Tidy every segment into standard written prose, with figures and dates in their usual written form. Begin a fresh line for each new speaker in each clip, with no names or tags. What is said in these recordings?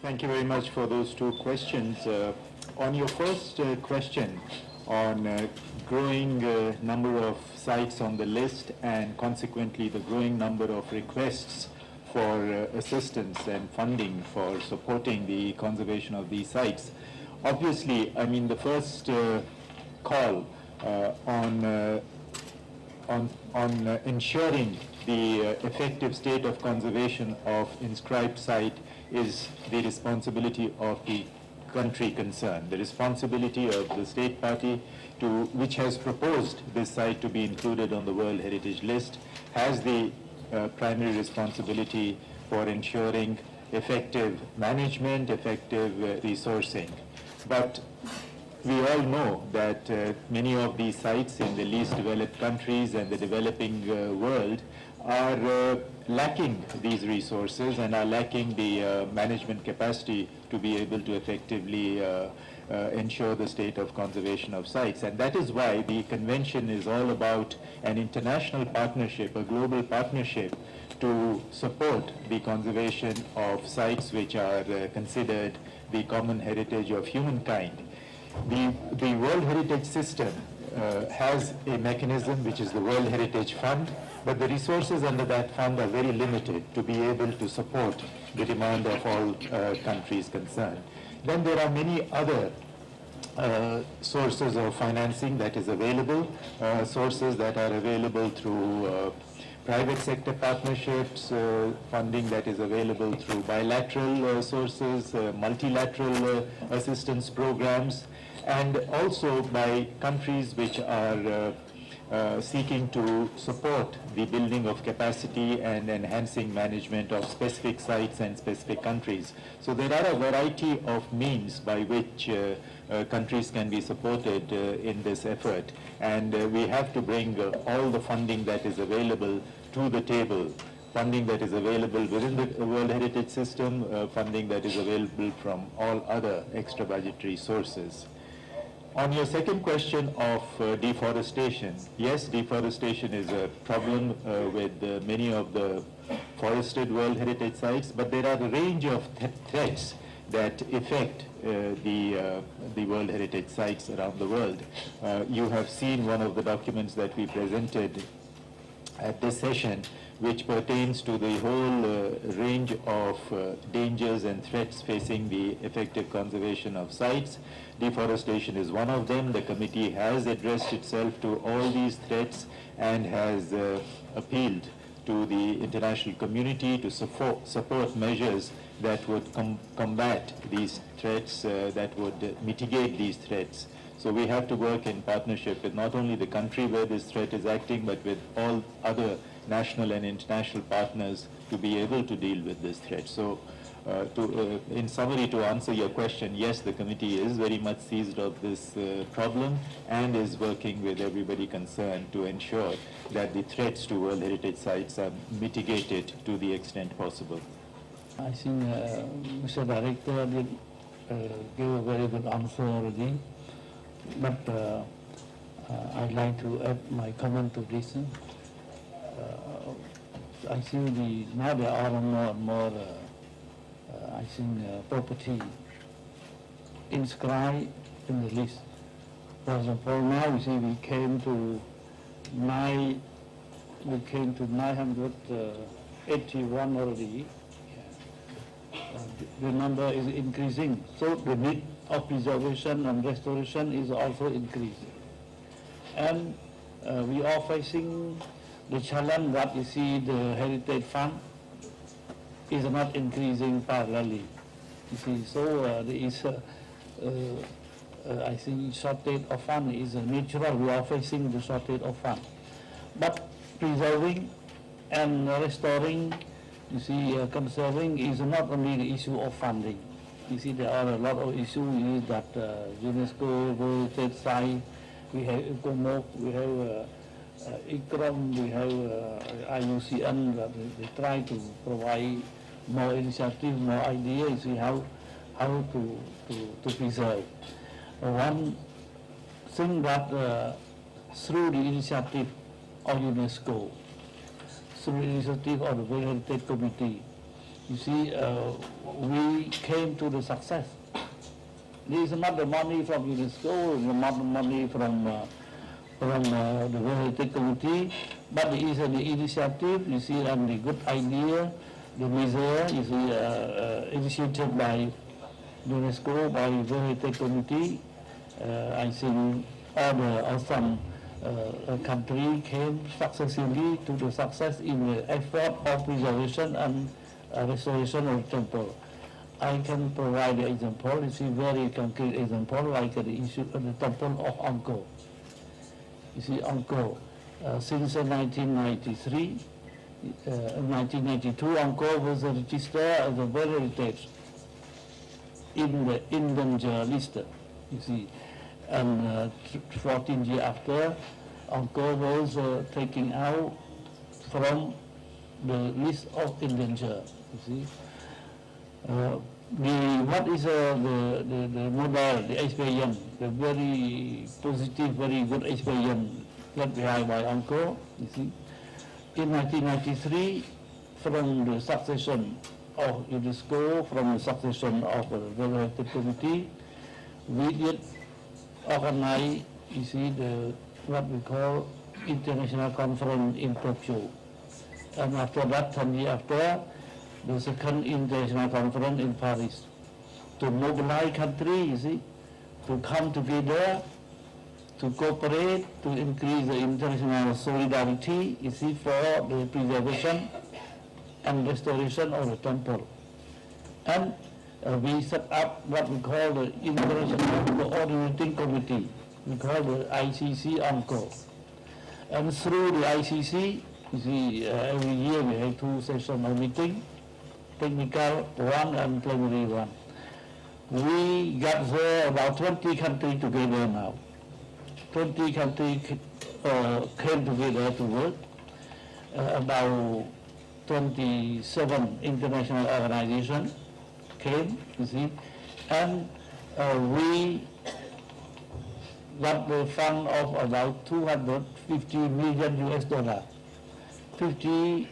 Thank you very much for those two questions. On your first question on growing number of sites on the list and consequently the growing number of requests for assistance and funding for supporting the conservation of these sites. Obviously, I mean, the first call on ensuring the effective state of conservation of inscribed site is the responsibility of the country concerned, the responsibility of the state party which has proposed this site to be included on the World Heritage List, has the primary responsibility for ensuring effective management, effective resourcing. But we all know that many of these sites in the least developed countries and the developing world are lacking these resources and are lacking the management capacity to be able to effectively ensure the state of conservation of sites. And that is why the convention is all about an international partnership, a global partnership to support the conservation of sites which are considered the common heritage of humankind. The World Heritage System has a mechanism which is the World Heritage Fund, but the resources under that fund are very limited to be able to support the demand of all countries concerned. Then there are many other sources of financing that is available, sources that are available through private sector partnerships, funding that is available through bilateral sources, multilateral assistance programs, and also by countries which are seeking to support the building of capacity and enhancing management of specific sites and specific countries. So there are a variety of means by which countries can be supported in this effort, and we have to bring all the funding that is available to the table, funding that is available within the World Heritage System, funding that is available from all other extra budgetary sources. On your second question of deforestation, yes, deforestation is a problem with many of the forested World Heritage sites, but there are a range of threats that affect the World Heritage sites around the world. You have seen one of the documents that we presented at this session, which pertains to the whole range of dangers and threats facing the effective conservation of sites. Deforestation is one of them. The committee has addressed itself to all these threats and has appealed to the international community to support measures that would combat these threats, that would mitigate these threats. So we have to work in partnership with not only the country where this threat is acting, but with all other national and international partners to be able to deal with this threat. So in summary, to answer your question, yes, the committee is very much seized of this problem and is working with everybody concerned to ensure that the threats to World Heritage sites are mitigated to the extent possible.
I think Mr. Director did give a very good answer already, but I'd like to add my comment to this. I think now there are more and more I think property inscribed in the list. For example, now we see we came to 981 already. The number is increasing, so the need of preservation and restoration is also increasing. And we are facing the challenge that you see the Heritage Fund is not increasing parallelly. You see, so there is, I think, shortage of fund is natural. We are facing the shortage of fund, but preserving and restoring, you see, conserving is not only the issue of funding. You see, there are a lot of issues that UNESCO, World Heritage Site, we have ECOMOC, we have ICROM, we have IUCN, that they try to provide more initiative, more ideas, see how to preserve. One thing that through the initiative of UNESCO, through the initiative of the World Heritage Committee, You see, we came to the success. This is not the money from UNESCO, not the money from the World Heritage Committee, but it is the initiative, you see, and the good idea, the measure, you see, initiated by UNESCO, by World Heritage Committee. I think all the awesome country came successively to the success in the effort of preservation and restoration of the temple. I can provide the example, you see, very concrete example, like the issue of the temple of Angkor. You see, Angkor, since 1993, 1992, Angkor was registered as a World Heritage in the endangered list, you see. And 14 years after, Angkor was taken out from the list of endangered, you see. What is the model, the experience, the very positive, very good experience left behind by Angkor, you see. In 1993, from the succession of UNESCO, from the succession of the World Heritage Committee, we did organize, you see, what we call international conference in Tokyo. And after that, 10 years after, the second international conference in Paris, to mobilize countries, you see, to come together, to cooperate, to increase the international solidarity, you see, for the preservation and restoration of the temple. And we set up what we call the International Coordinating Committee, we call the ICC Angkor. And through the ICC, you see, every year we have 2 sessions of meeting, technical one and plenary one. We got there about 20 countries together now. 20 countries came together to work. About 27 international organizations came, you see, and we got the fund of about 250 million US dollar. 250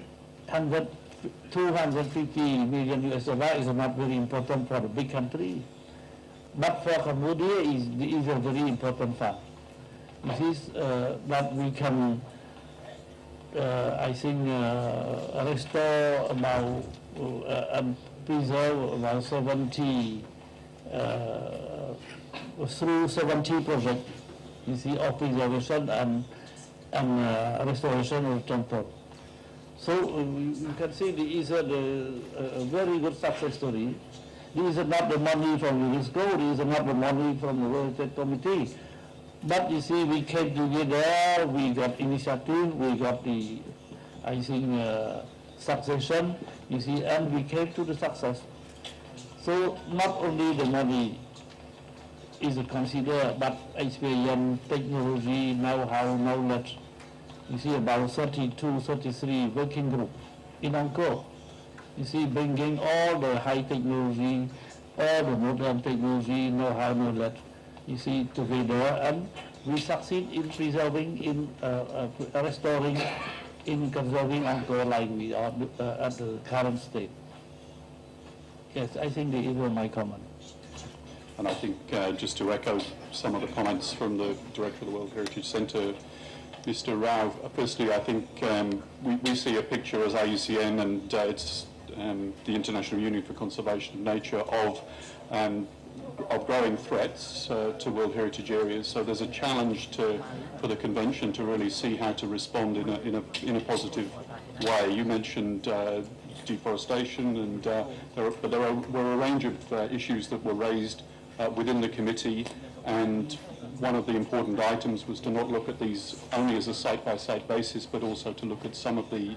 million US dollar is not very important for a big country, but for Cambodia is a very important fund. This is that we can, I think, restore about and preserve about 70 through 70 projects, you see, of preservation and restoration of the temple. So you can see this is a very good success story. This is not the money from UNESCO, this is not the money from the World Heritage Committee. But you see, we came together, we got initiative, we got the, I think, succession, you see, and we came to the success. So not only the money is considered, but experience, technology, know-how, knowledge. You see, about 32, 33 working group in Angkor. You see, bringing all the high technology, all the modern technology, know-how, knowledge, you see, together, and we succeed in preserving, in restoring, in conserving Angkor like we are at the current state. Yes, I think these were my comments.
And I think just to echo some of the comments from the Director of the World Heritage Centre, Mr. Rao, firstly, I think we see a picture as IUCN and it's the International Union for Conservation of Nature of growing threats to World Heritage areas. So there's a challenge for the Convention to really see how to respond in a positive way. You mentioned deforestation, and there were a range of issues that were raised within the committee, and one of the important items was to not look at these only as a site-by-site basis, but also to look at some of the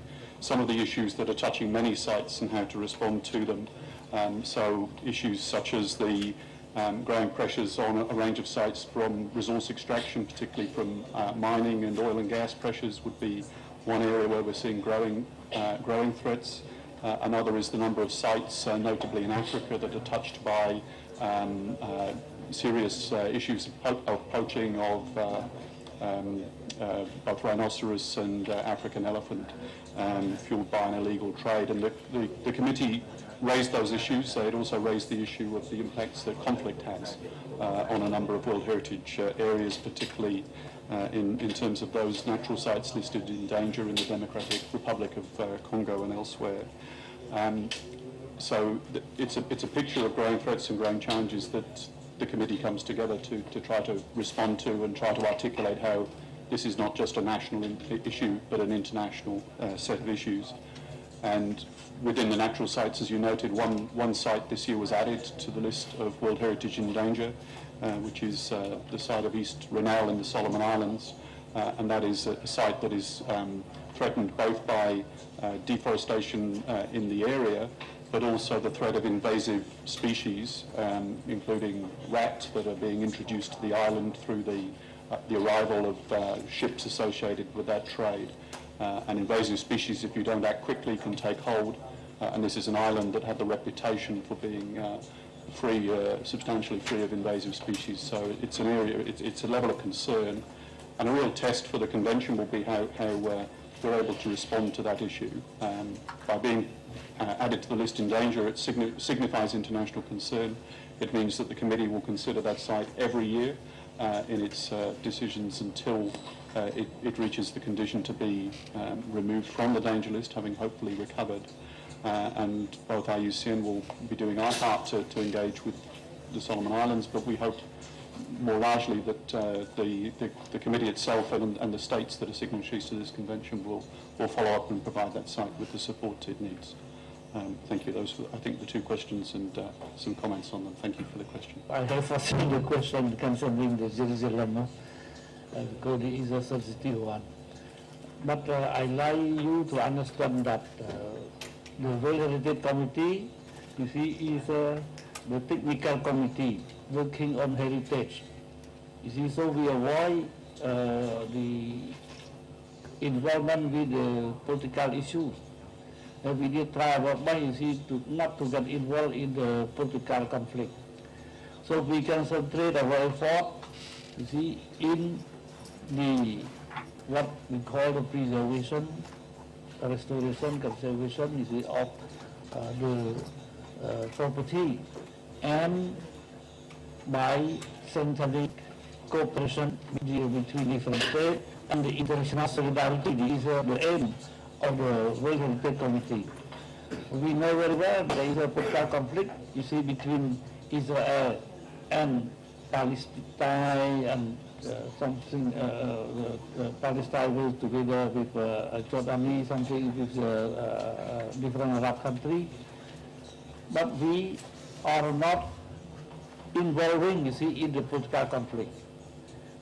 issues that are touching many sites and how to respond to them. So issues such as the growing pressures on a range of sites from resource extraction, particularly from mining and oil and gas pressures, would be one area where we're seeing growing threats. Another is the number of sites, notably in Africa, that are touched by serious issues of poaching of both rhinoceros and African elephant, fueled by an illegal trade. And the committee raised those issues. It also raised the issue of the impacts that conflict has on a number of World Heritage areas, particularly in terms of those natural sites listed in danger in the Democratic Republic of Congo and elsewhere. So it's a picture of growing threats and growing challenges that the committee comes together to try to respond to and try to articulate how this is not just a national issue but an international set of issues. And within the natural sites, as you noted, one site this year was added to the list of World Heritage in Danger, which is the site of East Renelle in the Solomon Islands, and that is a site that is threatened both by deforestation in the area, but also the threat of invasive species, including rat that are being introduced to the island through the arrival of ships associated with that trade. And invasive species, if you don't act quickly, can take hold. And this is an island that had the reputation for being substantially free of invasive species. So it's an area, it's a level of concern. And a real test for the convention will be how we're able to respond to that issue. By being added to the list in danger, it signifies international concern. It means that the committee will consider that site every year in its decisions until it reaches the condition to be removed from the danger list, having hopefully recovered. And both IUCN will be doing our part to engage with the Solomon Islands, but we hope more largely that the committee itself and the states that are signatories to this convention will follow up and provide that site with the support it needs. Thank you. Those were, I think, the two questions and some comments on them. Thank you for the question.
I have foreseen the question concerning the Jerusalem, because it is a sensitive one. But I'd like you to understand that the World Heritage Committee, you see, is the technical committee working on heritage. You see, so we avoid the involvement with the political issues. And we did try our best, you see, not to get involved in the political conflict. So we concentrate our effort, you see, in the what we call the preservation, restoration, conservation, you see, of the property, and by strengthening cooperation between different states and the international solidarity is the aim of the World Heritage Committee. We know very well there is a political conflict, you see, between Israel and Palestine, and something Palestine will together with Jordan, something with different Arab countries. But we are not involving, you see, in the political conflict.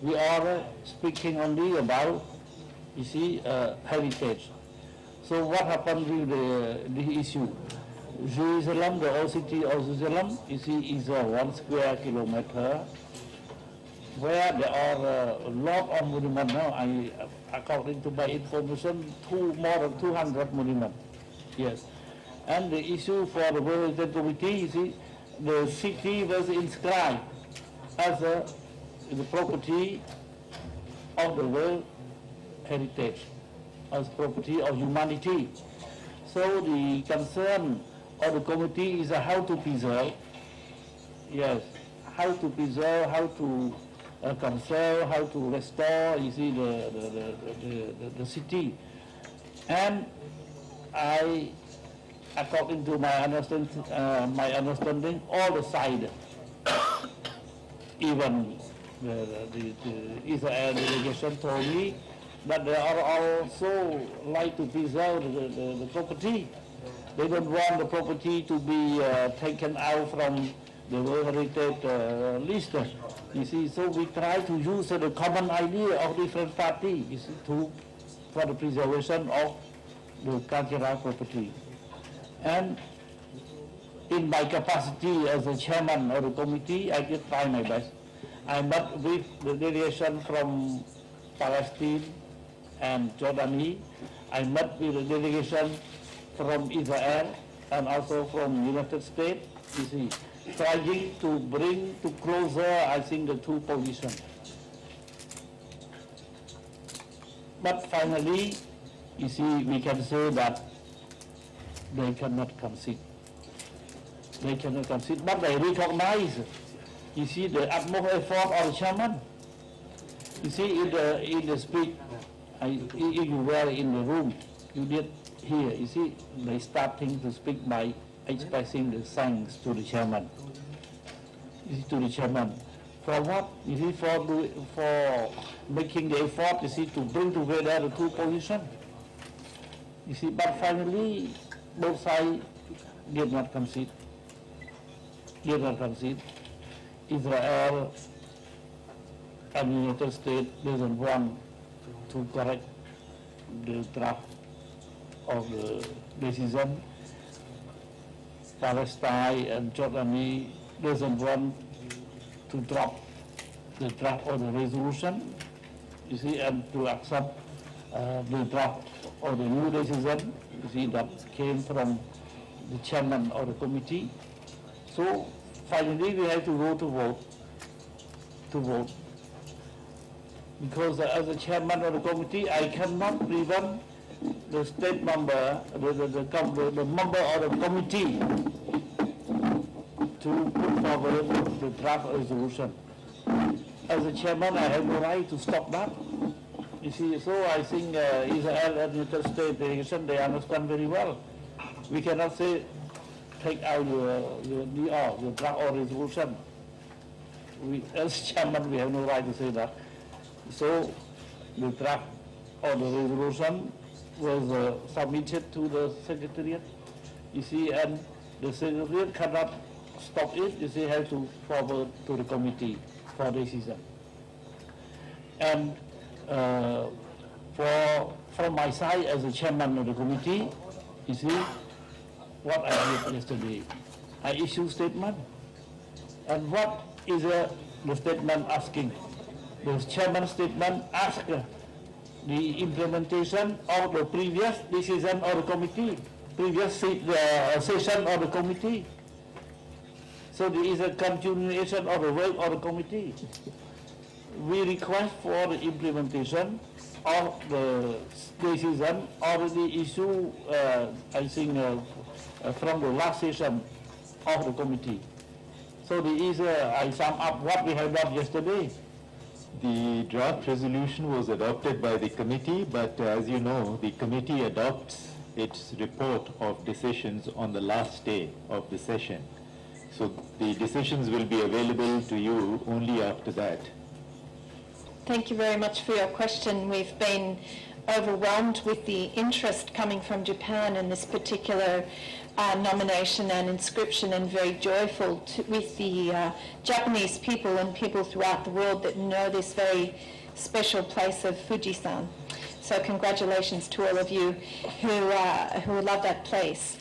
We are speaking only about, you see, heritage. So what happened with the issue? Jerusalem, the old city of Jerusalem, you see, is 1 square kilometer, where there are a lot of monuments now. According to my information, more than 200 monuments. Yes. And the issue for the World Heritage Committee, you see, the city was inscribed as the property of the World Heritage, as property of humanity. So the concern of the committee is how to preserve, yes, how to preserve, how to conserve, how to restore, you see, the city. And according to my understanding, all the sides, even the Israel delegation told me that they are also like to preserve the property. They don't want the property to be taken out from the World Heritage list. You see, so we try to use the common idea of different parties, you see, for the preservation of the cultural property. And in my capacity as the chairman of the committee, I did try my best. I met with the delegation from Palestine and Jordan. I met with the delegation from Israel and also from United States, you see, trying to bring to closer, I think, the two positions. But finally, you see, we can say that they cannot concede. They cannot concede, but they recognize, you see, the utmost effort of the chairman. You see, in the speech, if you were in the room, you did hear, you see, they starting to speak by expressing the thanks to the chairman. You see, to the chairman. For what? You see, for making the effort, you see, to bring together the two positions. You see, but finally, both sides did not concede. Did not concede. Israel and the United States doesn't want to correct the draft of the decision. Palestine and Jordan doesn't want to drop the draft of the resolution, you see, and to accept the draft of the new decision, you see, that came from the chairman of the committee. So finally we have to go to vote. Because as a chairman of the committee, I cannot prevent the state member, the member of the committee to put forward the draft resolution. As a chairman, I have no right to stop that. You see, so I think Israel and United States delegation, they understand very well. We cannot say, take out your draft or resolution. As chairman, we have no right to say that. So the draft or the resolution was submitted to the secretariat, you see, and the secretariat cannot stop it, you see, have to forward to the committee for decision. And from my side as the chairman of the committee, you see, what I did yesterday, I issued statement. And what is the statement asking? The chairman's statement asks the implementation of the previous decision of the committee, previous session of the committee. So there is a continuation of the work of the committee. We request for the implementation of the decision already issued, I think, from the last session of the committee. So there is, I sum up what we have done yesterday.
The draft resolution was adopted by the committee, but as you know, the committee adopts its report of decisions on the last day of the session. So the decisions will be available to you only after that.
Thank you very much for your question. We've been overwhelmed with the interest coming from Japan in this particular nomination and inscription, and very joyful with the Japanese people and people throughout the world that know this very special place of Fujisan. So congratulations to all of you who love that place.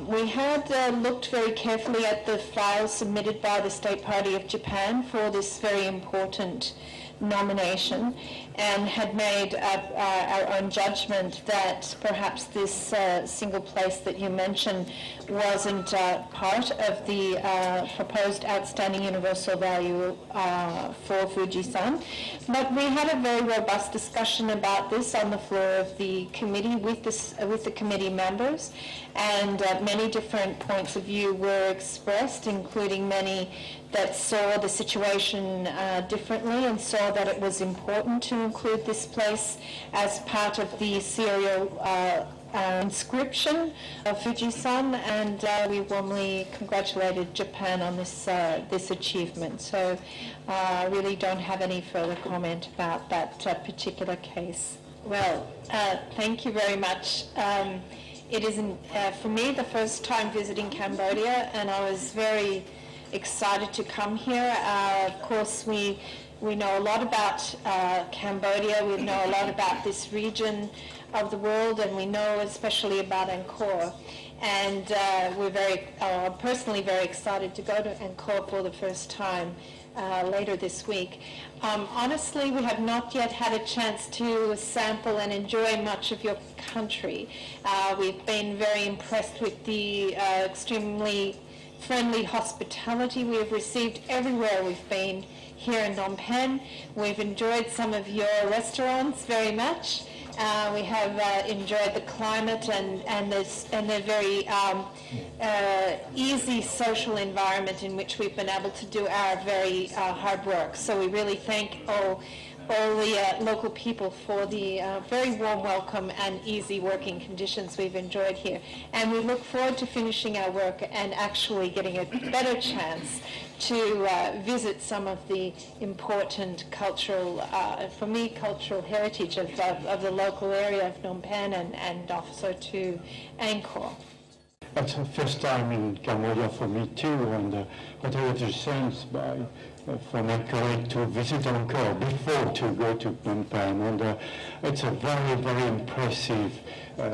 We had looked very carefully at the files submitted by the State Party of Japan for this very important nomination, and had made our own judgment that perhaps this single place that you mentioned wasn't part of the proposed outstanding universal value for Fujisan. But we had a very robust discussion about this on the floor of the committee with the committee members, and many different points of view were expressed, including many that saw the situation differently and saw that it was important to include this place as part of the serial inscription of Fujisan, and we warmly congratulated Japan on this achievement. So I really don't have any further comment about that particular case. Well, thank you very much. It is, for me, the first time visiting Cambodia, and I was very excited to come here. Of course, we know a lot about Cambodia, we know a lot about this region of the world, and we know especially about Angkor. And we're personally very excited to go to Angkor for the first time later this week. Honestly, we have not yet had a chance to sample and enjoy much of your country. We've been very impressed with the extremely friendly hospitality we have received everywhere we've been here in Phnom Penh. We've enjoyed some of your restaurants very much, We have enjoyed the climate and the very easy social environment in which we've been able to do our very hard work. So we really thank all the local people for the very warm welcome and easy working conditions we've enjoyed here. And we look forward to finishing our work and actually getting a better chance to visit some of the important cultural, for me, cultural heritage of the local area of Phnom Penh and also to Angkor.
It's the first time in Cambodia for me too, and what I have the sense from my colleague to visit Angkor before to go to Phnom Penh, and it's a very, very impressive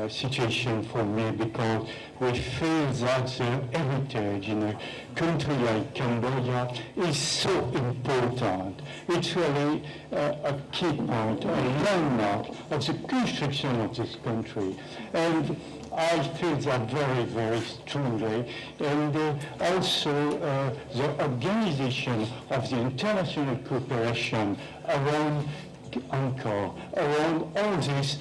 situation for me, because we feel that the heritage in a country like Cambodia is so important. It's really a key point, a landmark of the construction of this country. And I feel that very, very strongly. And also the organization of the international cooperation around Angkor, around all this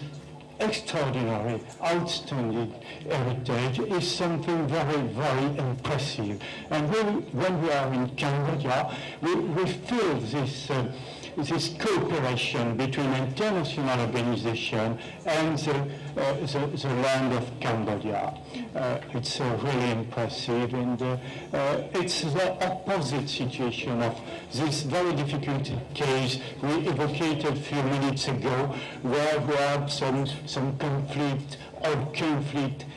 extraordinary, outstanding heritage is something very, very impressive. And when we are in Cambodia, we feel this cooperation between international organization and the land of Cambodia. It's really impressive, and it's the opposite situation of this very difficult case we evocated a few minutes ago, where we had some conflict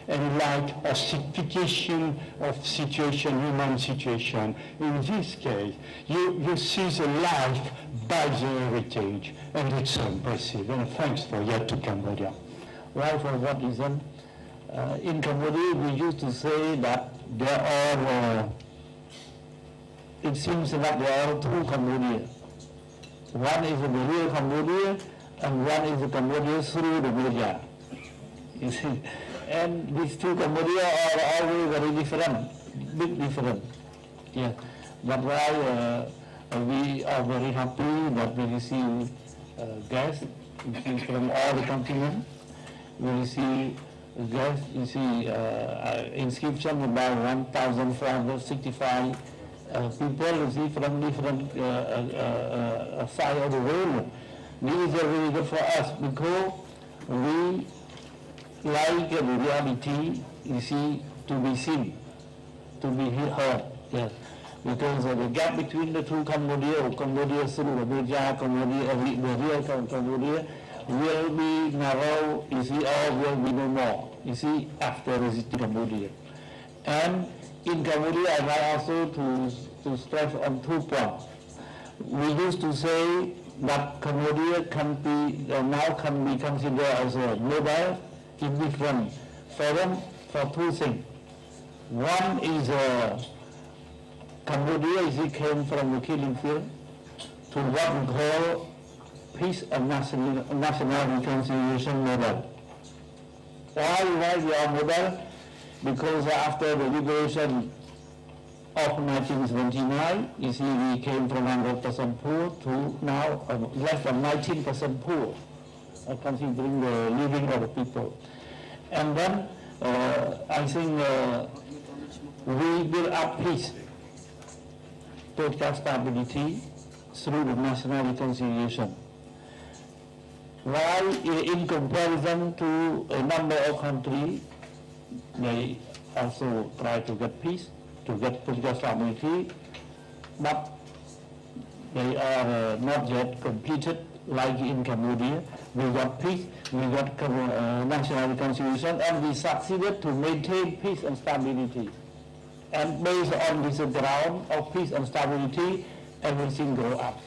and like ossification of situation, human situation. In this case, you see the life by the heritage, and it's so impressive. And thanks for that to Cambodia.
Why, for what reason? In Cambodia, we used to say that there are, it seems that there are two Cambodia. One is the real Cambodia, and one is the Cambodia through the media. You see, and these two Cambodia are always very different, big different. Yeah, but why we are very happy that we receive guests from all the continent. We receive guests, you see, inscription about 1,465 people, you see, from different side of the world. These are really good for us, because we like the reality, you see, to be seen, to be heard, yes. Because the gap between the two Cambodia through the media, Cambodia, the real Cambodia, will be narrow, you see, or will be no more, you see, after visiting Cambodia. And in Cambodia, I like also to stress on 2 points. We used to say that Cambodia can be, now can be considered as a global indifferent forum for 2 things. One is Cambodia came from the killing field to what we call peace and national reconciliation model. Why we are model? Because after the liberation of 1979, you see, we came from 100% poor to now less than 19% poor, considering the living of the people. And then I think we build up peace, political stability through the national reconciliation. While in comparison to a number of countries, they also try to get peace, to get political stability, but they are not yet completed like in Cambodia. We got peace, we got national reconciliation, and we succeeded to maintain peace and stability. And based on this ground of peace and stability, everything grow up.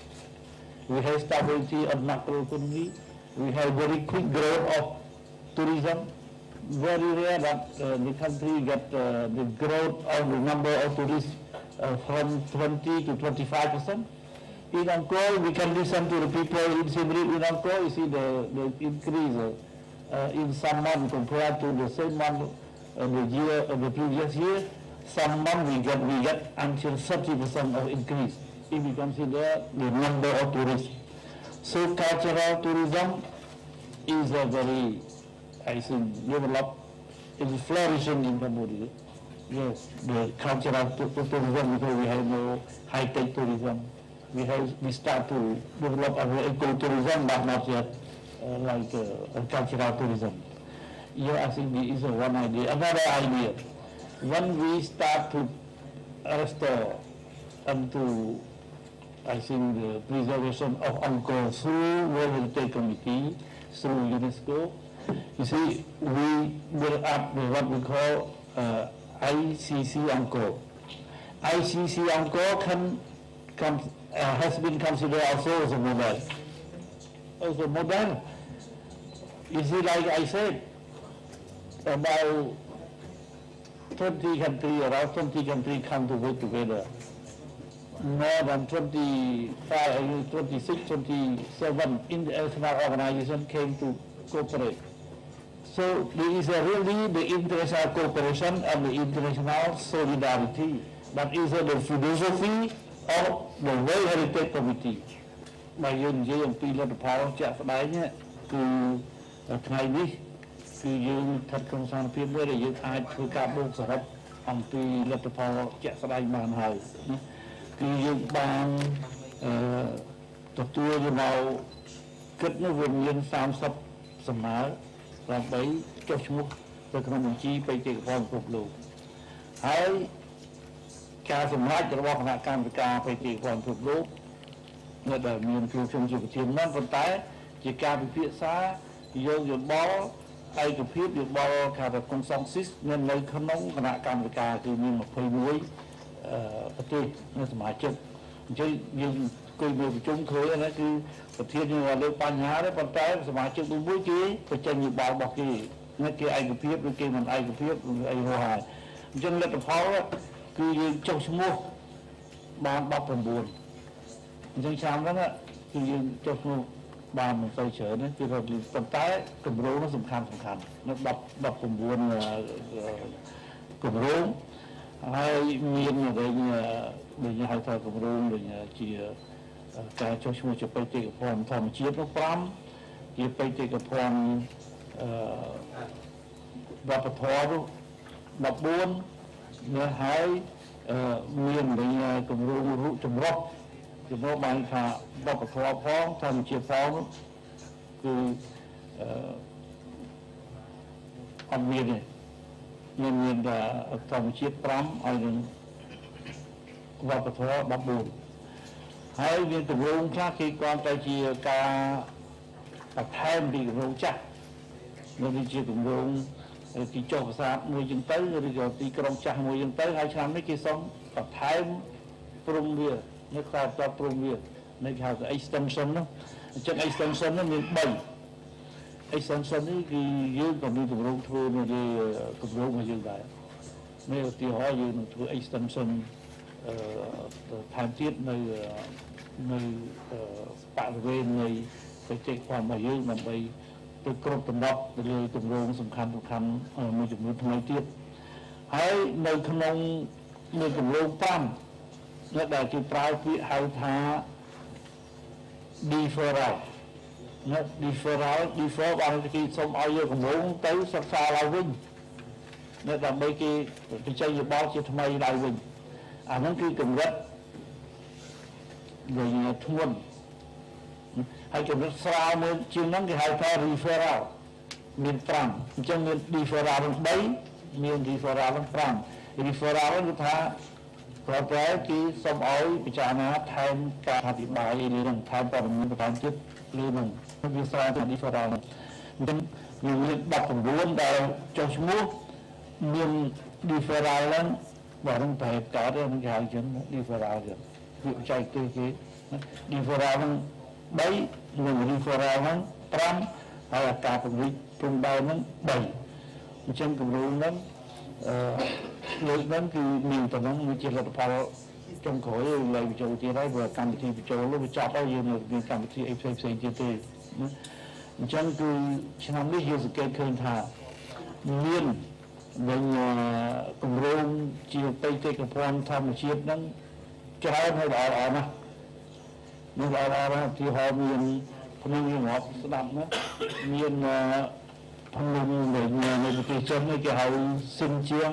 We have stability of macroeconomy, we have very quick growth of tourism. Very rare that the country get the growth of the number of tourists from 20 to 25%. In Angkor, we can listen to the people in Siem Reap. In Angkor, you see the increase in some month compared to the same month the previous year. Some month we get until 30% of increase if we consider the number of tourists. So cultural tourism is a very, I think, developed, it is flourishing in Cambodia. Yes, the cultural tourism, because we have no high-tech tourism. We start to develop our eco-tourism, but not yet like cultural tourism. Yeah, I think this is one idea. Another idea, when we start to restore and to, I think, the preservation of Angkor through World Heritage Committee, through UNESCO, you see, we build up what we call ICC Angkor. ICC Angkor has been considered also as a model. As a model. You see, like I said, about 20 countries, around 20 countries come to work together. More than 25, 26, 27 international organizations came to cooperate. So there is really the international cooperation and the international solidarity. That is the philosophy of the World Heritage Committee. បើយើងនិយាយអំពីលទ្ធផលជាក់ស្ដែងគឺថ្ងៃនេះគឺយើងស្ថិតក្នុងស្ថានភាពមួយដែលយើងអាចធ្វើការបូកសរុបអំពីលទ្ធផលជាក់ស្ដែងបានហើយគឺយើងបានទទួលយកគិតនោះវាមាន30សំណើដើម្បីចុះឈ្មោះទៅក្នុងបញ្ជីបេតិកភណ្ឌពិភពលោកហើយការសម្រេចរបស់គណៈកម្មការបេតិកភណ្ឌពិភពលោកនៅដែលមានគ្រូខ្ញុំជាប្រធាននោះប៉ុន្តែជាការពិភាក្សាយកយោបល់ឯកភាពយោបល់ខាងកុងសងស៊ីសនៅក្នុងគណៈកម្មការគឺមាន21ប្រទេសនៅសមាជិកអញ្ចឹងយើងគួយមើលប្រជុំឃើញណាគឺប្រធានយើងលើកបញ្ហាដែរប៉ុន្តែសមាជិកមួយគេបញ្ចេញយោបល់របស់គេនៅគេឯកភាពឬគេមិនឯកភាពឬអីហោះហើយអញ្ចឹងលទ្ធផលគឺយើងចុះឈ្មោះបាន19អញ្ចឹងឆ្នាំហ្នឹងគឺយើងចុះឈ្មោះបានមិនសូវច្រើនទេគឺប៉ុន្តែគម្រោងនោះសំខាន់នៅ19គម្រោងហើយមានដូចហៅថាគម្រោងដូចជាការចុះឈ្មោះជាបេតិកភណ្ឌធម្មជាតិនោះ5ជាបេតិកភណ្ឌវប្បធម៌នោះ14នៅហើយមានគម្រោងរូបចម្រុះបានថាវប្បធម៌ផងធម្មជាតិផងគឺអត់មានទេមានតែធម្មជាតិ5ឲ្យនឹងវប្បធម៌14ហើយមានគម្រោងខ្លះគេគាត់តែជាការបន្ថែមពីគម្រោងចាស់ដូចជាគម្រោងទីចុះប្រាសាទមួយចឹងទៅឬក៏ទីក្រុងចាស់មួយចឹងទៅហើយឆ្នាំនេះគេសុំបន្ថែមព្រំវានៅខ្សែតបព្រំវានៅគេហៅថា extension នោះអញ្ចឹង extension នោះមាន3 extension នេះគឺយើងក៏មានគម្រោងធ្វើនៅលើគម្រោងរបស់យើងដែរនៅឧទាហរណ៍យើងនឹងធ្វើ extension ថែមទៀតនៅបរិវេណនៃបេតិកភណ្ឌរបស់យើងដើម្បីទៅគ្រប់តំណប់ទៅលើគម្រោងសំខាន់មួយចំនួនថ្មីទៀតហើយនៅក្នុងគម្រោង5ដែលគេប្រើពាក្យហៅថា deferral បានគេសូមឲ្យយកគម្រោងទៅសិក្សាឡើងវិញដើម្បីគេបញ្ចេញយោបល់ជាថ្មីឡើងវិញអាហ្នឹងគឺកម្រិតដែលធ្ងន់ហើយកម្រិតស្រាលមួយជាងហ្នឹងគេហៅថា referral មាន5អញ្ចឹងមាន deferral 3មាន deferral 5 referral គឺថាប្រែគឺសូមឲ្យពិចារណាថែមការអធិប្បាយលើនឹងថែមព័ត៌មានបន្ថែមទៀតលើនឹងវាស្រាលទៅ deferral អញ្ចឹងមាន19ដែលចុះឈ្មោះមាន deferral ហ្នឹងបើនឹងប្រហែលកើតហ្នឹងគេហៅចឹង deferral ទៀតវាចែកទៅគេ deferral ហ្នឹង3និង referral ហ្នឹង5ហើយការពង្រីកព្រំដែនហ្នឹង3អញ្ចឹងគម្រោងហ្នឹងលើកហ្នឹងគឺមានតំណងមួយជាលទ្ធផលចុងក្រោយលើបញ្ចូលទៀតហើយព្រោះកម្មវិធីបញ្ចូលនោះវាចប់ហើយយើងមានកម្មវិធីអីផ្សេងទៀតទេអញ្ចឹងគឺឆ្នាំនេះយើងសង្កេតឃើញថាមានវិញគម្រោងជាបេតិកភណ្ឌធម្មជាតិហ្នឹងច្រើនហើយល្អណាស់មានល្អណាស់ទីហោមានភ្នំយើងរាប់ស្ដាប់ណា មានភ្នំនៅប្រទេសចិនគេហៅសិនជាង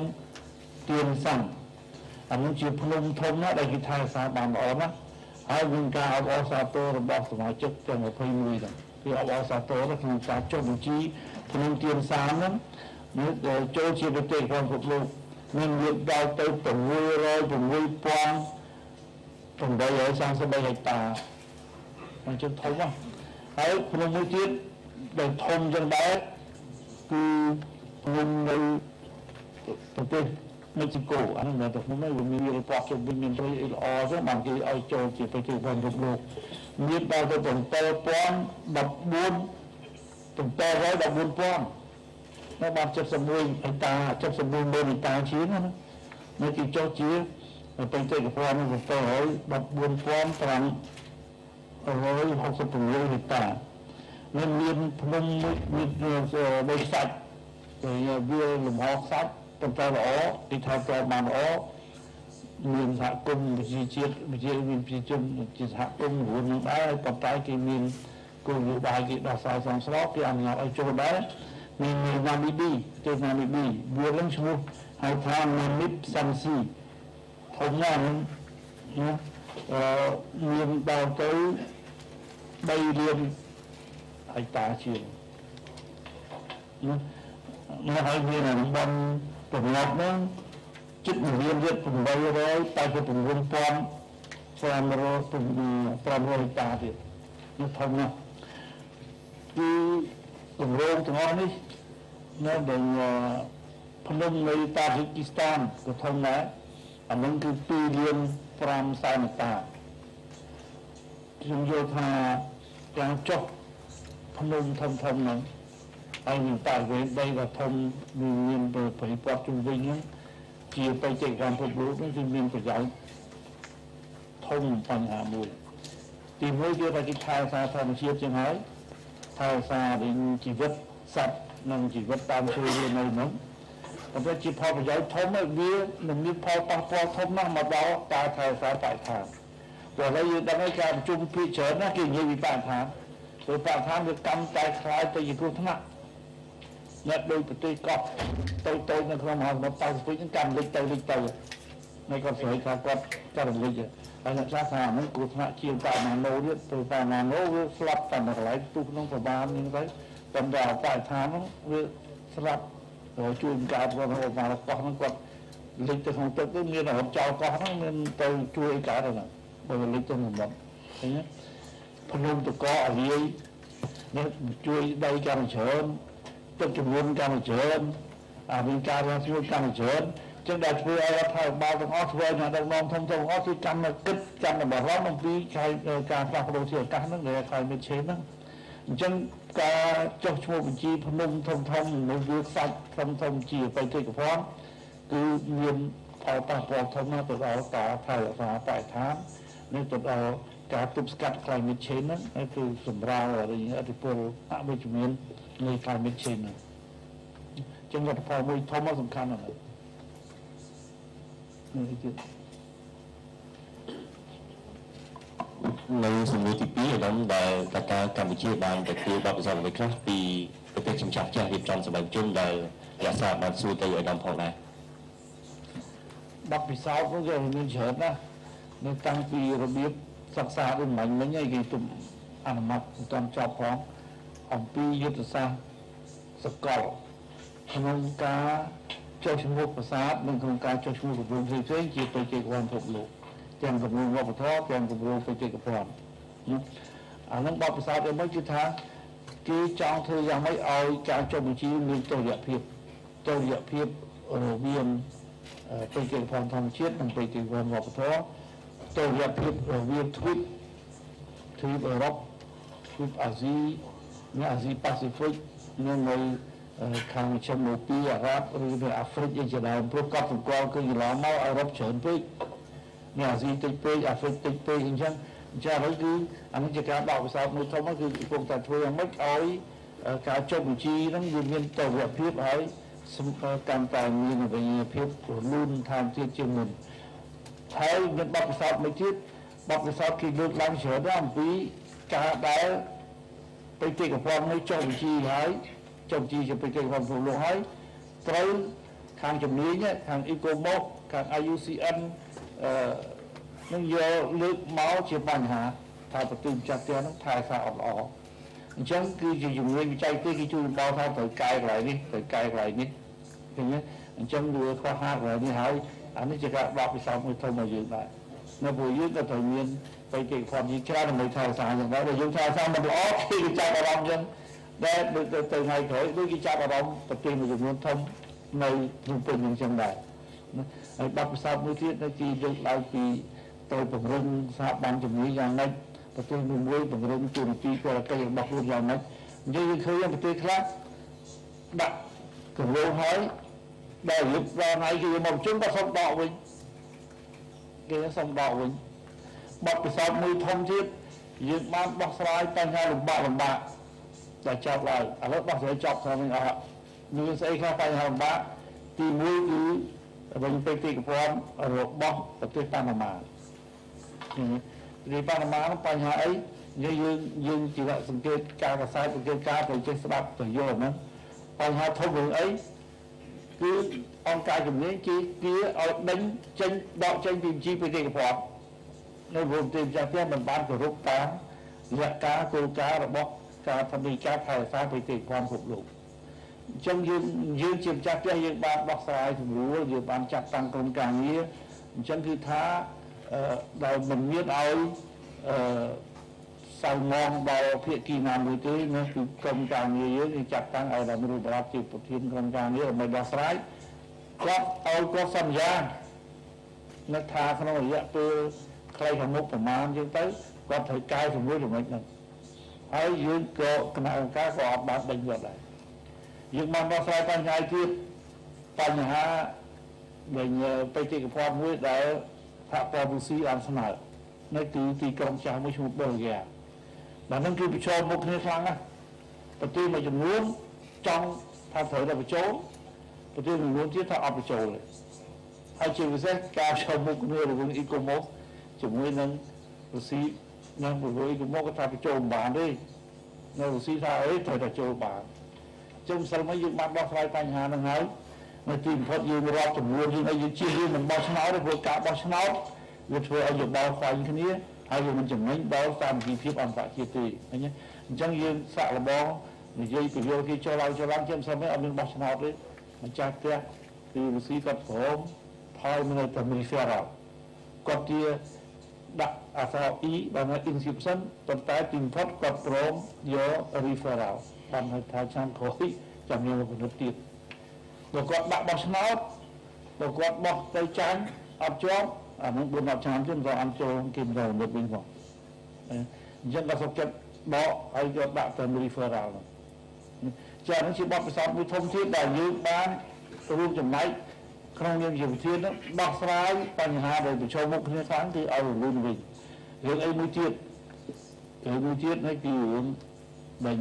ទៀនសាំងអានោះជាភ្នំធំណាស់ដែលគេថែរក្សាបានល្អណាស់ហើយមានការអបអរសាទររបស់សមាជិកទាំង21ហ្នឹងគឺអបអរសាទរក្នុងការចុះបញ្ជីភ្នំទៀនសាំងហ្នឹងចូលជាប្រទេសក្នុងពិភពលោកមានមានដល់ទៅ606,833ហិកតាมันจะធំណាស់ហើយភ្នំមួយទៀតដែលធំចឹងដែរគឺភ្នំនៅប្រទេសមេស៊ីកូអានោះនៅតែភ្នំនេះមានរបបជុំវិញមានព្រៃល្អចឹងបានគេឲ្យចូលជាប្រទេសពិភពលោកមានដល់ទៅ7,014 714,000នៅបាន71ហិកតា71,000ហិកតាជាងណានៅគេចុះជាប្រទេសកពណ៌នោះ714,566ហិកតាមានភ្នំមួយមានដីខ្សាច់វាលំហខ្សាច់ប៉ុន្តែល្អទីថតបានល្អមានសហគមន៍វិជាជាតិមានប្រជាជនជាសហគមន៍រួមនឹងដែរប៉ុន្តែគេមានគោលនយោបាយគេដោះស្រាយសំស្របគេអនុញ្ញាតឲ្យចូលដែរមានណាមីប៊ីទៅណាមីប៊ីវានឹងឈ្មោះហៅថាណាមីបសាន់ស៊ីធំណាស់មានដល់ទៅ3លានហិកតាជាងនៅហើយមានតំបន់ប្រវត្តិហ្នឹងជិត1លាន889,500ហិកតាទៀតនោះធំណាស់គឺគម្រោងទាំងអស់នេះនៅក្នុងភ្នំនៃតាជីគីស្ថានក៏ធំដែរអានោះគឺ2លាន5សែនហិកតាខ្ញុំយល់ថាការចុះភ្នំធំហ្នឹងហើយមានតាវេនដីដ៏ធំមានប្រតិបត្តិជុំវិញហ្នឹងជាបេតិកភណ្ឌពិភពលោកហ្នឹងគឺមានប្រយោជន៍ធំបញ្ហាមួយទីមួយគឺថាគេថែរក្សាធម្មជាតិជាងហើយថែរក្សាជីវិតសត្វនិងជីវិតតាមជួយវានៅហ្នឹងប៉ុន្តែជាផលប្រយោជន៍ធំវានឹងមានផលប៉ះពាល់ធំណាស់មកដល់ការថែរក្សាបរិស្ថានព្រោះឥឡូវយើងដឹងហើយការប្រជុំភាគច្រើនណាគេនិយាយពីបរិស្ថានព្រោះបរិស្ថានវាកម្មតែខ្លាយទៅជាគ្រោះថ្នាក់អ្នកដោយប្រទេសកោះតូចនៅក្នុងមហាសមុទ្រប៉ាស៊ីហ្វិកហ្នឹងកម្មលិចទៅនៅគាត់ស្រីថាគាត់ចរំលិចហើយអ្នកខ្លះថាហ្នឹងគ្រោះថ្នាក់ជាងប៉ាណាណូទៀតព្រោះប៉ាណាណូវាស្លាប់តែនៅកន្លែងទូក្នុងប្របានហ្នឹងទៅប៉ុន្តែបរិស្ថានហ្នឹងវាស្លាប់ជួយការប្រព័ន្ធរបស់កោះហ្នឹងគាត់លិចទៅក្នុងទឹកទៅមានរហូតចោលកោះហ្នឹងមានទៅជួយឲ្យកើតហ្នឹងបើលិចទៅក្នុងទឹកឃើញទេភ្នំតកអរាយនេះជួយដីកាន់ច្រើនទឹកជំនន់កាន់ច្រើនមានការរស់ជួយកាន់ច្រើនចឹងដែលធ្វើឲ្យរដ្ឋាភិបាលទាំងអស់ធ្វើឲ្យអ្នកដឹកនាំធំៗអស់គឺកម្មគិតកម្មបារម្ភអំពីការផ្លាស់ប្ដូរជាអាកាសហ្នឹងដែលខ្លាយមេឆេនហ្នឹងអញ្ចឹងការចុះឈ្មោះបញ្ជីភ្នំធំនៅវាខ្សាច់ធំជាបេតិកភណ្ឌគឺមានផលប៉ះពាល់ធំណាស់ទៅដល់ការថែរក្សាបរិស្ថាននិងទៅដល់ការទប់ស្កាត់ climate change ហ្នឹងគឺសម្រាប់ឥទ្ធិពលអវិជ្ជមាននៃ climate change ហ្នឹងចឹងលទ្ធផលមួយធំសំខាន់ណាស់នេះទៀត
នៅសំណួរទី2អាដាមដែលតើកម្ពុជាបានទទួលបទពិសោធន៍អ្វីខ្លះពីប្រទេសចំចាស់រៀបចំសម្បែងជុំដែលរក្សាបានសួរទៅអាដាមផងដែរប
ទពិសោធន៍នោះគេមានច្រើនណាស់នៅតាំងពីរបៀបសិក្សាដូចមិញឯងគេទុំអនុម័តមិនទាន់ចប់ផងអំពីយុទ្ធសាស្ត្រសកលក្នុងការចុះឈ្មោះប្រាសាទនិងក្នុងការចុះឈ្មោះគម្រោងផ្សេងៗជាបេតិកភណ្ឌពិភពលោកទាំងគម្រោងវប្បធម៌ទាំងគម្រោងបេតិកភណ្ឌអានឹងបទពិសោធន៍មួយគឺថាគេចង់ធ្វើយ៉ាងម៉េចឲ្យការចុះបញ្ជីមានតុល្យភាពរវាងបេតិកភណ្ឌធម្មជាតិនិងបេតិកភណ្ឌវប្បធម៌តុល្យភាពរវាងទ្វីបអឺរ៉ុបទ្វីបអាស៊ីនិងអាស៊ីប៉ាស៊ីហ្វិកនិងនៅខាងមជ្ឈមបូព៌ាអារ៉ាប់ឬនៅអាហ្វ្រិកជាដើមព្រោះគាត់សម្គាល់គឺកន្លងមកអឺរ៉ុបច្រើនពេកនៅអាស៊ីតិចពេកអាហ្វ្រិកតិចពេកអញ្ចឹងឥឡូវគឺអានេះជាការបកពិសោធន៍មួយធំគឺកំពុងតែធ្វើយ៉ាងម៉េចឲ្យការចុះបញ្ជីហ្នឹងវាមានតុល្យភាពហើយកាន់តែមានវិញ្ញាភាពរលូនថែមទៀតជាងមុនហើយមានបទពិសោធន៍មួយទៀតបទពិសោធន៍គេលើកឡើងច្រើនអំពីការដែល ไปเกี่ยวกับความไม่จงจีหายจงจีจะไปเกี่ยวกับความถูกลงหายตรึงทางจำนี้เนี่ยทางอีโกโมกทาง IUCN นั่งเยอะลึกเมาส์เชื่อปัญหาทางประตูจัดเตือนต้องทายสาออกฉันคือจะอยู่ในวิจัยที่ที่จูนเบาเท่าต่อยกายไหลนี่ต่อยกายไหลนี่อย่างเงี้ยฉันดูข้อห้าไหลนี่หายอันนี้จะกระดับไปสามมือทงมายืนได้ในบุญยืนก็ต่อยเมียนไปเก่งความยิ่งชราในมือทายสาอย่างนั้นแต่ยังทายสามันล้อที่วิจัยอารมณ์ยังได้từ ngày khởi với cái cha bà đông tập trung vào dùng thôngในรูปเป็นอย่างเช่นใดบัตรประชาชนที่ได้ที่ยกเอาปีตัวผมเรื่องสถาบันจำนี้อย่างนั้นประตูมือมือผมเรื่องจุดที่ก็ก็ยังบอกรุ่นอย่างนั้นยังเคยยังประตูคลาสดักถึงโลหายได้หยุดเราไหนคือมองจุ้งก็ส่งต่อวิ่งเกี่ยส่งต่อวิ่งบัตรประชาชนมือทำที่ยึดมาบักสลายปัญหาลำบากจะจับเราแล้วบักสลายจับทำยังไงมีใส่ข้าวไปทำบ้าตีมือคือเป็นไปตีกับพร้อมรถบ้องประเทศปานามาในปานามาปัญหาไอ้ยืนจีละสังเกตการกระจายสังเกตการไปเช็คสลับตัวโยนนั้นปัญหาทบไอ้คือองค์การกลุ่มนี้คือเอาđánh tranh đọ tranh tìm chiไปตีกับพร้อมในรวมทีมจากเพื่อนมันบ้านกับรูปการเลือกการโกงการระบบการทำมีการถ่ายสายไปตีความหกหลุมtrong dương chìm chặt cho dương ban bóc sai thì lúa dương ban chặt tăng công càng nghĩa trong khi thá đầu mình biết ai sau ngon đầu phía kỳ nam buổi tối nó thì công càng nghĩa thì chặt tăng ai là mình đã chịu một thiên công càng nghĩa là mình bóc sai có phần ra nó tha nó nói tôi khai thằng mốc của man chứ tới có thời cai thì mới được mình này ai dương có cái nào cá có bạn đánh vào lại nhưng mà nó phảiปัญหาที่ปัญหาไปติดกับความมืดได้พระปอบุษีอันสมัยในตีกองชาวไม่ชุบเบอร์แก่แต่นั่นคือไปโชว์มุกในครั้งนะประตูมาจะม้วนจ้องถ้าเถอยเราไปโชว์ประตูมันม้วนที่ถ้าเอาไปโชว์เลยให้เชื่อเส้นการโชว์มุกเนื้อหรือว่าอีโกโมกจะม้วนนั้นบุษีนั่นบุษีอีโกโมกก็ทำไปโชว์บานด้วยนั่นบุษีถ้าเถอยจะโชว์บานtrong sau mấy dương bác bác phải thành hà năng ấy mà tìm phật dương ra chủng luôn dương ấy dương chia dương mình bao snow được vừa cả bao snow vừa vừa ở dùng bao khoai như thế này hay dùng mình chủng mấy bao tam kỳ phiếp ăn phải chia tì đấy nhé trong dương xạ là bao người dây từ vô khi cho lao trong sau mấy ở bên bao snow đấy mình chặt kia thì một sĩ cắt phổ thôi mình tầm mình phe nào còn kia đặt sao ý và nó in xịp sân tận tay tìm phật cắt phổ vô refer nàoทำให้ทางช่างขอยจำเนียงคนติดตัวกอดบักบักชนะตัวกอดบักใจจังอับจ้องมันบนอับชามขึ้นเราอับโจงกินเราหมดเป็นของยังกระสอบเก็บบ่ไอ้ยอดบักแต่ไม่รีเฟอร์เราจากนั้นชีบักไปสอนวิทมที่ได้ยืมบ้านรูปจำไหนครองเรียนอยู่ที่นั้นบักสลายปัญหาโดยไปโชว์มุกในครั้งที่เอารุ่นวิ่งเรื่องไอ้มือเจี๊ยดให้กี่bên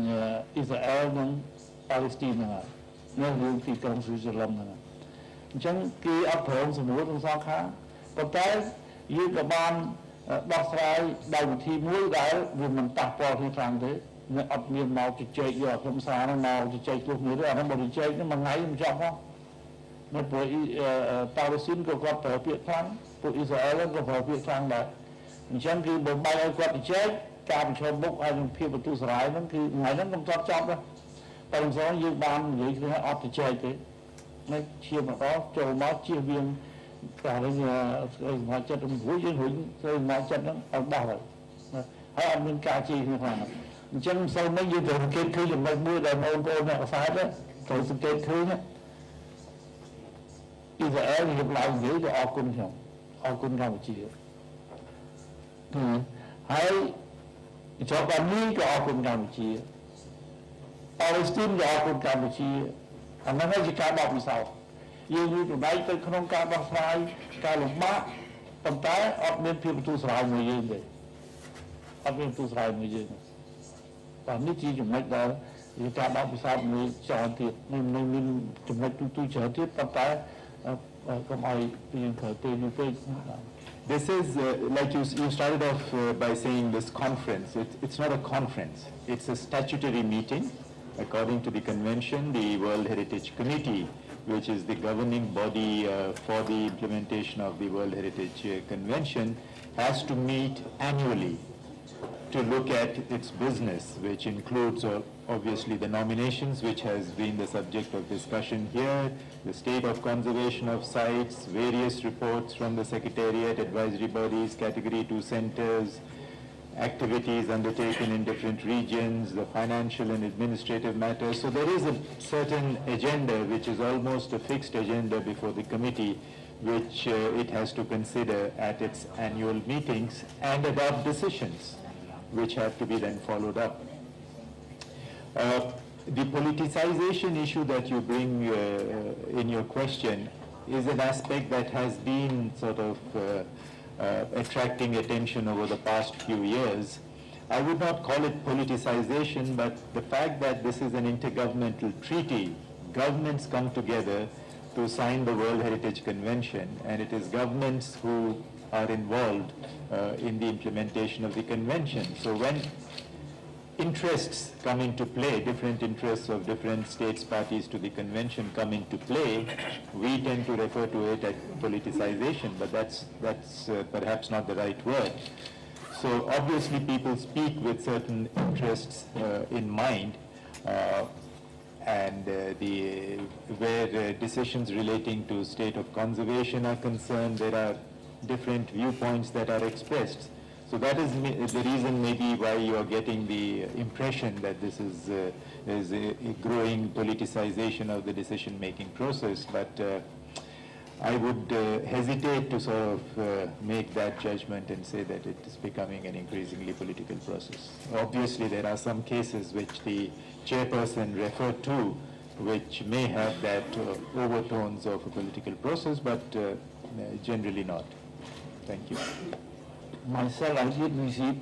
IsraelនិងPalestineហ្នឹងនៅរឿងទីក្រុងស៊ូហ្សេឡឹមហ្នឹងអញ្ចឹងគេអត់ព្រមសម្រួលទាំងសងខាងប៉ុន្តែយើងក៏បានដោះស្រាយដោយវិធីមួយដែលវាមិនប៉ះពាល់គ្នាខ្លាំងទេនៅអត់មានមកជជែកយកក្រុមសារហ្នឹងមកជជែកទោះគ្នាទេអាហ្នឹងមកជជែកហ្នឹងមួយថ្ងៃមិនចប់ផងនៅព្រោះPalestineក៏គាត់ប្រើពាក្យខ្លាំងពួក Israel ក៏ប្រើពាក្យខ្លាំងដែរអញ្ចឹងគឺបំបីឲ្យគាត់ជជែកการประชุมบุกอะไรเพียบประตูสลายนั่นคือไงนั้นต้องจอบนะแต่สองยืนบานหรือคือให้ออฟติเจติไม่เชี่ยวมาก็โจมเชี่ยวเวียนแต่อะไรเนี่ยมาจัดหัวยืนหุ่นเลยมาจัดนั้นเอาบ้าเลยให้อันเป็นการจีคือความจังโซนไม่ยืนถึงเกตคืออย่างไม่มือแต่โอนเนี่ยสายแล้วถึงสเกตคือเนี่ยอิสราเอลหยิบลายหรือจะออกกุนเหรอออกกุนกัมพูชีให้cho ban Mỹก็ออกคุณกัมพูชีปาเลสไตน์ก็ออกคุณกัมพูชีอันนั้นคือการบอกมิสาวยืนอยู่ตรงไหนเป็นขนมการบอกสลายการหลงบ้าตั้งแต่ออกเดินเพียงประตูสลายมือยืนเลยออกเดินประตูสลายมือยืนตอนนี้จีจุดไม่ได้การบอกมิสาวมือจอดติดไม่มีจุดไม่ตู้จอดติดตั้งแต่ก็ไม่เพียงเขยตีนอยู่เป็น
This is, like you started off by saying this conference. It's not a conference. It's a statutory meeting. According to the convention, the World Heritage Committee, which is the governing body for the implementation of the World Heritage Convention, has to meet annually to look at its business, which includes obviously the nominations, which has been the subject of discussion here, the state of conservation of sites, various reports from the Secretariat, advisory bodies, Category 2 centers, activities undertaken in different regions, the financial and administrative matters. So there is a certain agenda, which is almost a fixed agenda before the committee, which it has to consider at its annual meetings and adopt decisions, which have to be then followed up. The politicization issue that you bring in your question is an aspect that has been sort of attracting attention over the past few years. I would not call it politicization, but the fact that this is an intergovernmental treaty, governments come together to sign the World Heritage Convention, and it is governments who are involved in the implementation of the convention. So when interests come into play, different interests of different states parties to the convention come into play, we tend to refer to it as politicization, but that's perhaps not the right word. So obviously people speak with certain interests in mind, and where decisions relating to state of conservation are concerned, there are different viewpoints that are expressed. So that is the reason maybe why you are getting the impression that this is a growing politicization of the decision-making process. But I would hesitate to sort of make that judgment and say that it is becoming an increasingly political process. Obviously, there are some cases which the chairperson referred to, which may have that overtones of a political process, but generally not. Thank you.
Myself, I did visit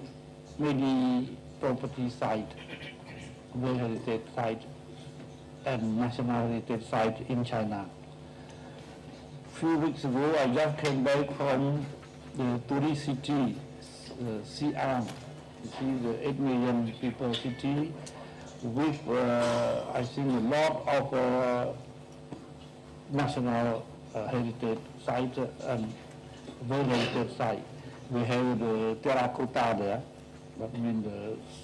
many property sites, World Heritage site and National Heritage site in China. Few weeks ago, I just came back from the tourist city, Xi'an. You see the 8 million people city with, I think, a lot of national heritage sites and World Heritage site. We have the terracotta there, that means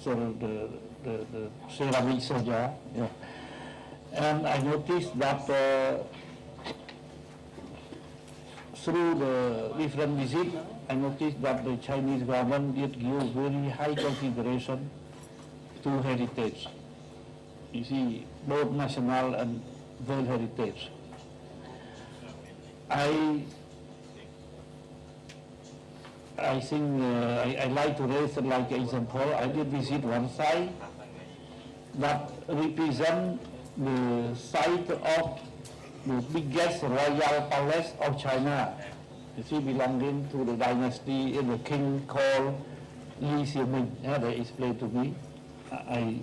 the ceramic soldier. Yeah. And I noticed that through the different visits, I noticed that the Chinese government did give very high consideration to heritage. You see, both national and World Heritage. I think I like to raise like an example. I did visit one site that represents the site of the biggest royal palace of China. You see, belonging to the dynasty in the king called Li Xiaoming. Yeah, they explained to me. I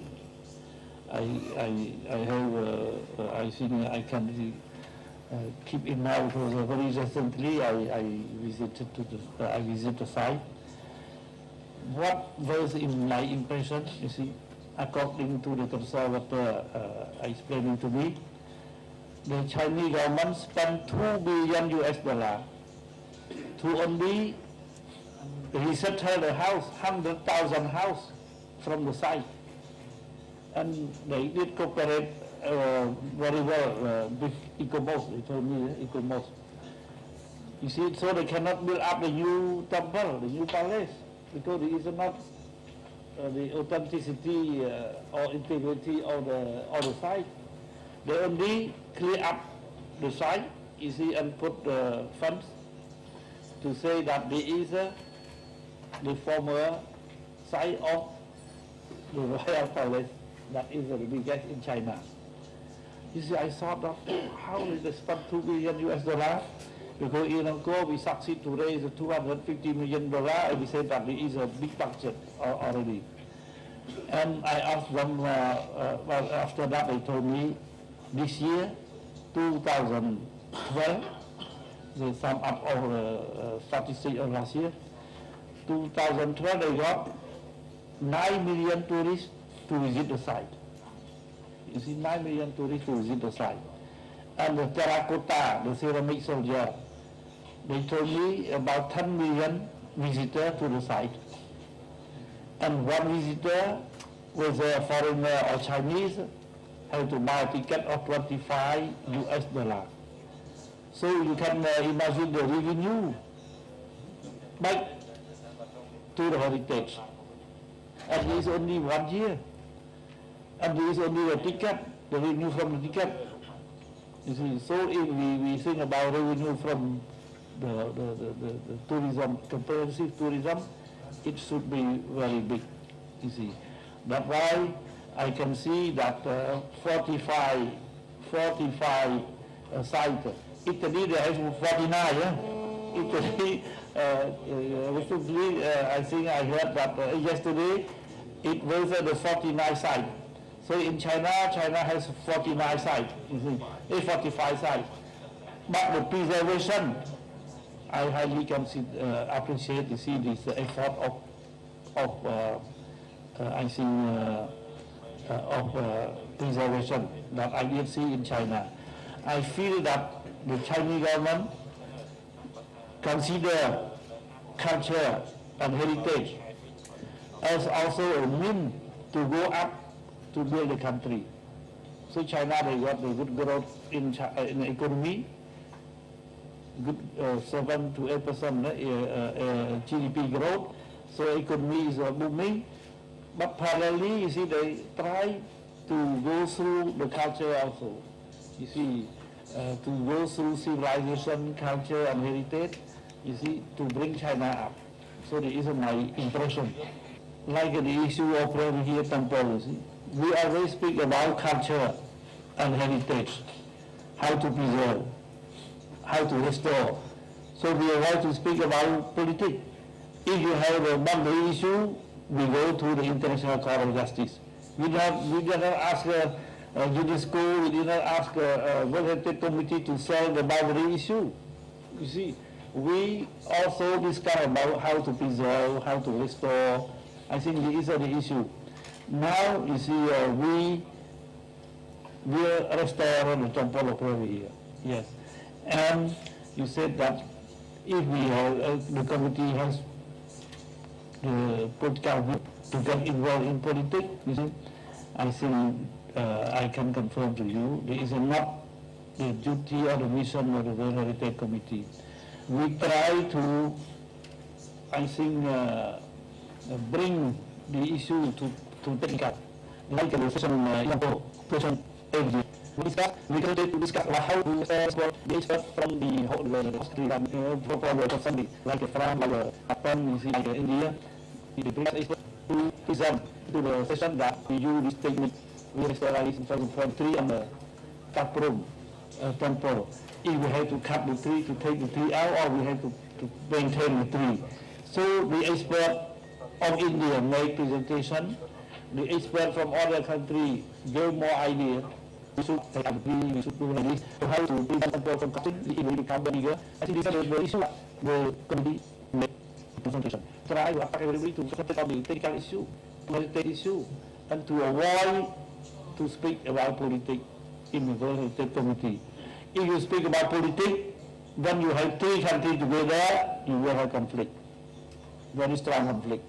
think I can keep in mind because very recently I visited the site. What was in my impression, you see, according to the conservator explaining to me, the Chinese government spent $2 billion to only resettle the house, 100,000 house from the site. And they did cooperate very well with Ecomos, they told me, Ecomos. You see, so they cannot build up the new temple, the new palace, because it is not the authenticity or integrity of the site. They only clear up the site, you see, and put the funds to say that there is the former site of the royal palace that is the biggest in China. You see, I thought that how did they spend $2 billion? Because in Angkor we succeed to raise $250 million, and we said that there is a big budget already. And I asked them, well, after that they told me, this year, 2012, the sum up of statistics of last year. 2012 they got 9 million tourists to visit the site. You see, 9 million tourists to visit the site. And the terracotta, the ceramic soldier, they told me about 10 million visitors to the site. And one visitor, whether a foreigner or Chinese, have to buy a ticket of $25. So you can imagine the revenue back to the heritage. And it is only 1 year. And there is only the ticket, the revenue from the ticket. You see, so if we think about revenue from the tourism, comprehensive tourism, it should be very big, you see. That's why I can see that 45 sites. Italy, they have 49, yeah? Italy, recently, I think I heard that yesterday, it was the 49 sites. So in China has 49 sites, you see, 45 sites. But the preservation, I highly appreciate to see this effort of preservation that I did see in China. I feel that the Chinese government consider culture and heritage as also a means to go up to build the country. So China, they got the good growth in the economy, good 7 to 8% GDP growth. So economy is booming. But parallelly, you see, they try to go through the culture also. You see, to go through civilization, culture, and heritage, you see, to bring China up. So this is my impression. Like the issue of here temple, you see, we always speak about culture and heritage, how to preserve, how to restore. So we avoid to speak about politics. If you have a boundary issue, we go to the International Court of Justice. We did not ask UNESCO, we did not ask World Heritage Committee to solve the boundary issue. You see, we also discuss about how to preserve, how to restore. I think these are the issue. Now, you see, we will restore the temple of prayer here. Yes. And you said that if we have, the committee has the political group to get involved in politics, you see, I think I can confirm to you there is not the duty or the mission of the World Heritage Committee. We try to, I think, bring the issue to technical, like the session every. We can discuss how to export the expert from the whole country, like France, like Japan, like India. The previous expert to present to the session that we use this technique. We restoration in 2003 on the Kaprum temple. If we have to cut the tree to take the tree out, or we have to maintain the tree. So the expert of India make presentation. The expert from other country gave more idea. We should take up the tree, we should do like this. So how to prevent temple from cutting, it will become bigger. I think this is the issue the committee make presentation. Try to attack everybody to concentrate on the technical issue, political issue, and to avoid to speak about politics in the World Heritage Committee. If you speak about politics, when you have 3 countries together, you will have conflict, very strong conflict.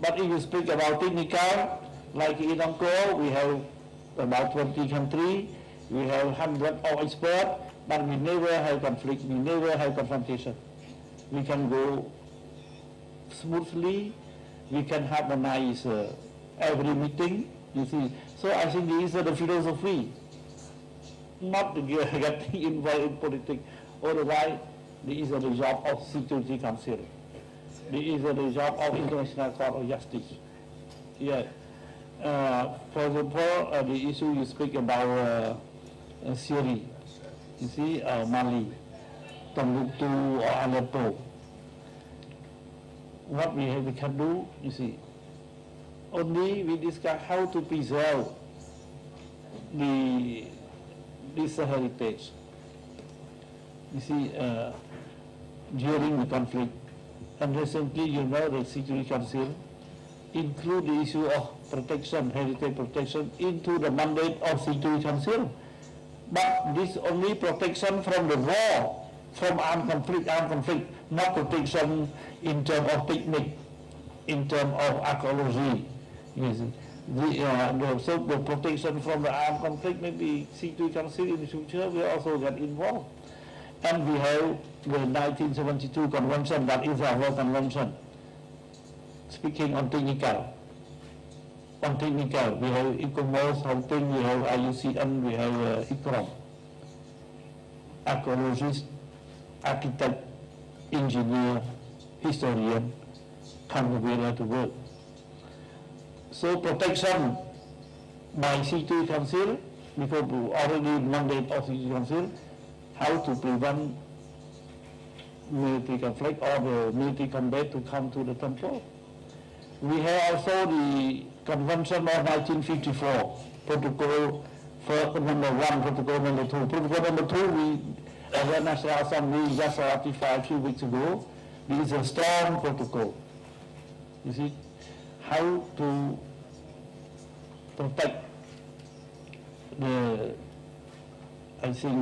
But if you speak about technical, like in Angkor, we have about 20 countries, we have 100 of experts, but we never have conflict, we never have confrontation. We can go smoothly, we can harmonize every meeting, you see. So I think these are the philosophy, not getting involved in politics. Otherwise, these are the job of Security Council. These are the job of International Court of Justice. Yeah. For example, the issue you speak about Syria, you see, Mali, Timbuktu or Aleppo. What we can do, you see, only we discuss how to preserve this heritage. you see, during the conflict. And recently, you know, the Security Council include the issue of protection, heritage protection, into the mandate of Security Council. But this only protection from the war, from armed conflict, not protection in terms of technique, in terms of archaeology. Yes. So the protection from the armed conflict, maybe Security Council in the future will also get involved. And we have the 1972 convention, that is our convention. Speaking on technical, we have ECOMOS, something, we have IUCN, we have ICROM. Archaeologist, architect, engineer, historian come together to work. So protection by Security Council, because we already mandate of Security Council, how to prevent military conflict or the military combat to come to the temple. We have also the Convention of 1954, Protocol number 1, Protocol number 2. Protocol number 2, we, as the National Assembly just ratified a few weeks ago. This is a strong protocol. You see, how to protect the, I think,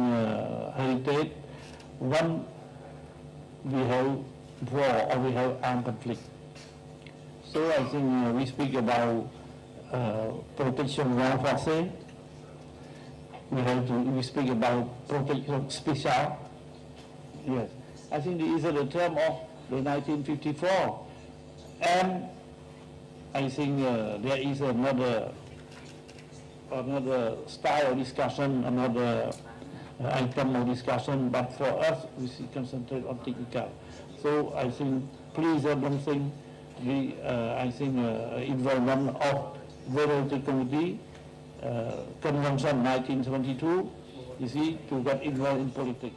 heritage when we have war or we have armed conflict. So I think we speak about protection ground forces. We speak about protection special. Yes, I think these are the term of the 1954, and I think there is another style of discussion, another item of discussion, but for us we concentrate on technical. So I think please don't think I think involvement of Variety Committee, Convention 1972, you see, to get involved in politics.